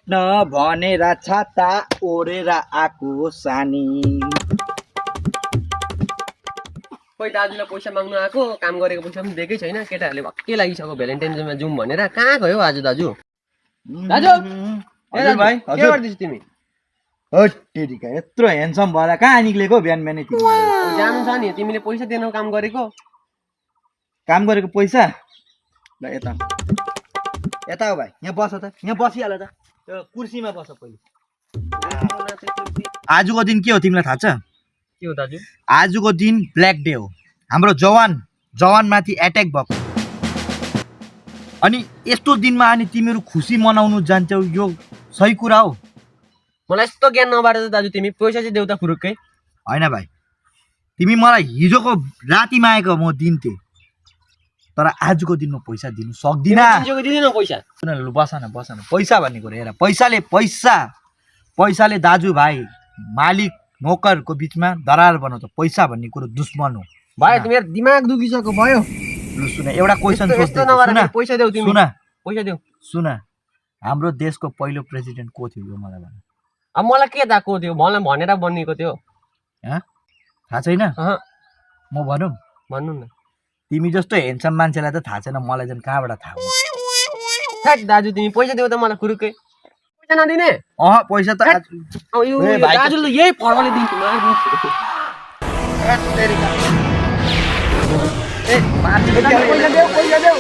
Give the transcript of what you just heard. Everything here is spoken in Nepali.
भेट्न भनेर छाता ओढेर आएको सानी। खोइ दाजुलाई पैसा माग्नु आएको, काम गरेको पैसा पनि दिएकै छैन। केटाहरूले भक्कै लागिसक्यो भ्यालेन्टाइन डेमा जाउँ भनेर। कहाँ गयो आज दाजु? दाजु हजुर भाइ, के हजुर। गर्दैछ तिमी? हट तेरिका, यत्रो ह्यान्डसम भएर कहाँ निक्लेको बिहान बिहानै तिमी? अब जानु छ नि, तिमीले पैसा दिनु काम गरेको। काम गरेको पैसा ल यता यता हो भाइ, यहाँ बस त, यहाँ बसिहाल त, त्यो कुर्सीमा बस पहिले। आजको दिन के हो तिमीलाई थाहा छ? के हो दाजु? आजको दिन ब्ल्याक डे हो। हाम्रो जवानमाथि एट्याक भएको। अनि यस्तो दिनमा अनि तिमीहरू खुसी मनाउनु जान्छौ, यो सही कुरा हो? मलाई यस्तो ज्ञान नबार त दाजु, तिमी पैसा चाहिँ देउता फुरुक्कै। होइन भाइ, तिमी मलाई हिजोको राति मागेको म दिन्थे, तर आजको दिनमा पैसा दिनु सक्दिनँ। दिँदैन पैसा। बस न पैसा भन्ने कुरा हेर, पैसाले दाजुभाइ मालिक नोकरको बिचमा दरार बनाउँछ। पैसा भन्ने कुरो दुश्मन हो भाइ। तिम्रो दिमाग दुखिसक्यो भयो। लु सुन, एउटा क्वेसन पैसा देऊ तिमी। पैसा देऊ। सुन, हाम्रो देशको पहिलो प्रेसिडेन्ट को थियो यो मलाई भन। अब मलाई के थाहा को थियो? मलाई भनेर बनिएको थियो। थाहा छैन? म भनौँ? भन्नु न। तिमी जस्तो हेन्डसम मान्छेलाई त थाहा छैन, मलाई चाहिँ कहाँबाट थाहा हो? दाजु तिमी पैसा देऊ त मलाई फुरुक्कै। पैसा नदिने? पैसा त दाजुले यही फर्मले दिन्छु। पैसा देऊ।